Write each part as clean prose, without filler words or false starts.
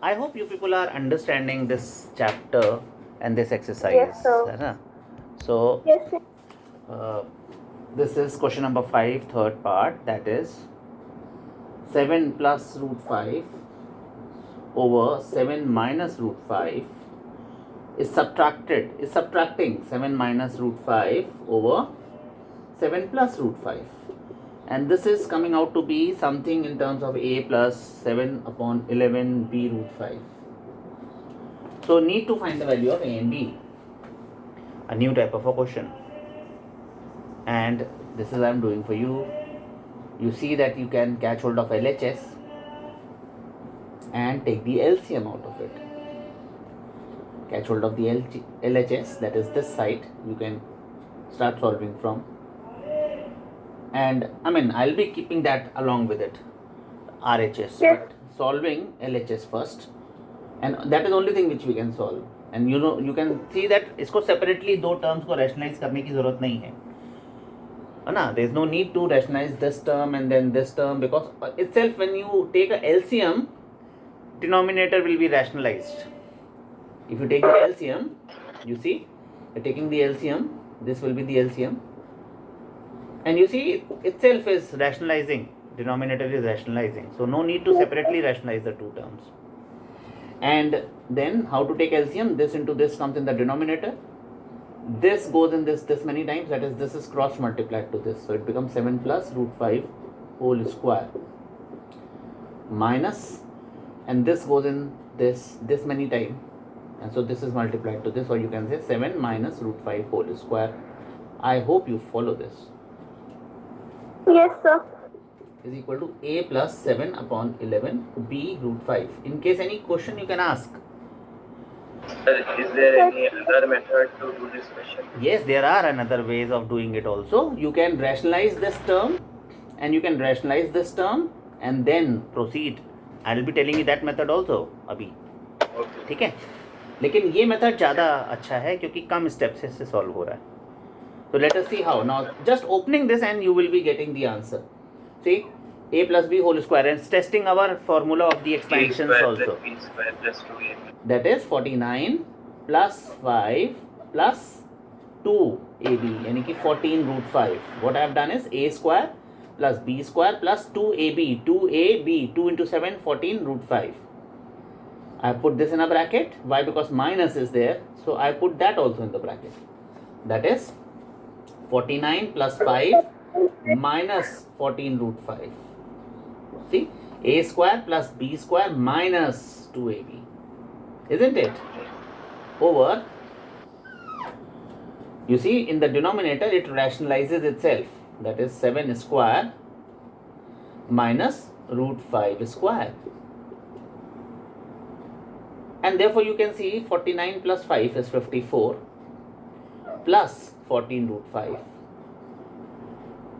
I hope you people are understanding this chapter and this exercise. Yes, sir. है ना? So, Yes, sir. this is question number 5, third part, that is 7 plus root 5 over 7 minus root 5 is subtracting 7 minus root 5 over 7 plus root 5. And this is coming out to be something in terms of a plus 7 upon 11 b root 5. So need to find the value of a and b, a new type of a question, and this is I am doing for you. You see that you can catch hold of LHS and take the LCM out of it. Catch hold of the LHS, that is this side, you can start solving from. And I mean, I'll be keeping that along with it, RHS, Yes. but solving LHS first, and that is the only thing which we can solve. And you know, you can see that इसको separately दो terms को rationalize करने की जरूरत नहीं है ना. There is no need to rationalize this term and then this term, because itself when you take a LCM, denominator will be rationalized. If you take the LCM, you see, you're taking the LCM, this will be the LCM, and you see it itself is rationalizing, denominator is rationalizing, so no need to separately rationalize the two terms. And then how to take LCM? This into this comes in the denominator, this goes in this many times, that is, this is cross multiplied to this, so it becomes 7 plus root 5 whole square minus, and this goes in this many times, and so this is multiplied to this, or you can say 7 minus root 5 whole square. I hope you follow this. Yes, sir. Is equal to a plus 7 upon 11 b root 5. In case any question you can ask. Sir, is there any other method to do this question? Yes, there are another ways of doing it also. You can rationalize this term and you can rationalize this term and then proceed. I will be telling you that method also अभी. Okay. ठीक है, लेकिन ये method ज़्यादा अच्छा है क्योंकि कम step से इससे सॉल्व हो रहा है. So let us see how. Now just opening this and you will be getting the answer. See, a plus b whole square, and it's testing our formula of the expansions also. B square plus 2ab. That is 49 plus 5 plus 2ab, यानी कि 14 root 5. What I have done is a square plus b square plus 2ab, 2ab, 2 into 7, 14 root 5. I have put this in a bracket. Why? Because minus is there, so I put that also in the bracket. That is 49 plus 5 minus 14 root 5. See, a square plus b square minus 2ab, isn't it? Over, you see, in the denominator it rationalizes itself, that is 7 square minus root 5 square, and therefore you can see 49 plus 5 is 54 plus 14 root 5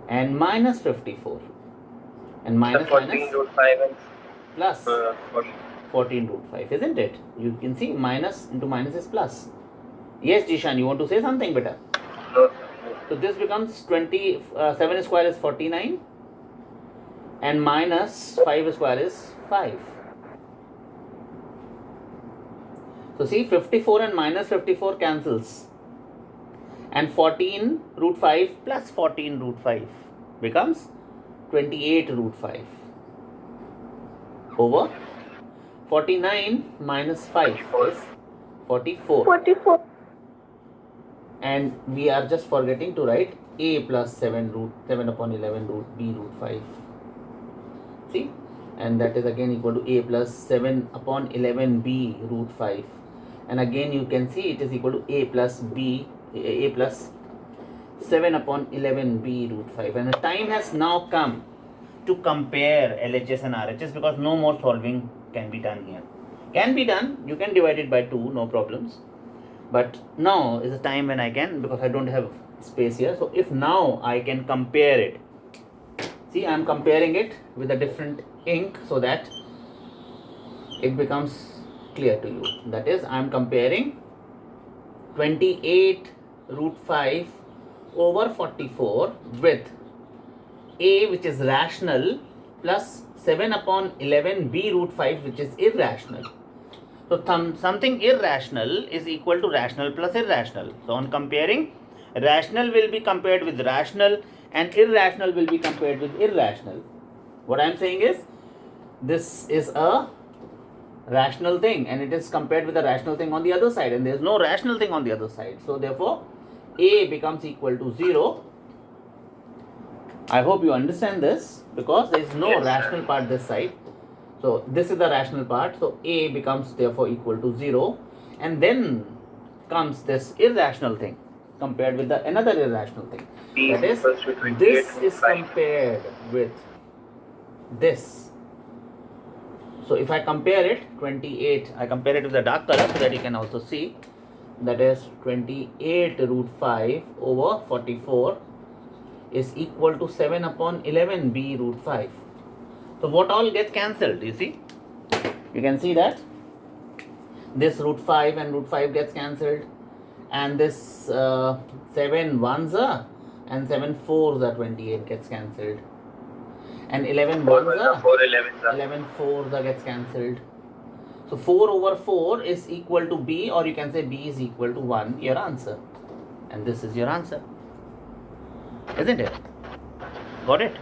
and minus 54 and minus 14 root 5 and plus 14. 14 root 5, isn't it? You can see minus into minus is plus. Yes, Jishan, you want to say something better? No, sir. So this becomes 7 square is 49 and minus 5 square is 5. So see, 54 and minus 54 cancels, and 14 root 5 plus 14 root 5 becomes 28 root 5 over 49 minus 5 is 44. 44. And we are just forgetting to write a plus 7 upon 11 root b root 5. See, and that is again equal to a plus 7 upon 11 b root 5, and again you can see it is equal to a plus 7 upon 11 b root 5. And the time has now come to compare LHS and RHS, because no more solving can be done here. Can be done, you can divide it by 2, no problems, but now is the time when I can, because I don't have space here. So if now I can compare it, see, I am comparing it with a different ink so that it becomes clear to you. That is, I am comparing 28 root 5 over 44 with a, which is rational, plus 7 upon 11 b root 5, which is irrational. So something irrational is equal to rational plus irrational. So on comparing, rational will be compared with rational and irrational will be compared with irrational. What I am saying is, this is a rational thing and it is compared with a rational thing on the other side, and there is no rational thing on the other side. So therefore A becomes equal to 0. I hope you understand this, because there is no Yes, sir. rational part this side. So this is the rational part. So A becomes therefore equal to 0, and then comes this irrational thing compared with the another irrational thing. B That is, equals to 28 this root is 5. compared with this. So if I compare it, 28, I compare it with the dark color so that you can also see. That is 28 root 5 over 44 is equal to 7 upon 11 b root 5. So what all gets cancelled, you see? You can see that this root 5 and root 5 gets cancelled, and this 7 ones are and 7 fours are 28 gets cancelled, and 11 4 ones ones are are 4 11s are. 11 fours are gets cancelled. So 4 over 4 is equal to b, or you can say b is equal to 1, your answer. And this is your answer, isn't it? Got it?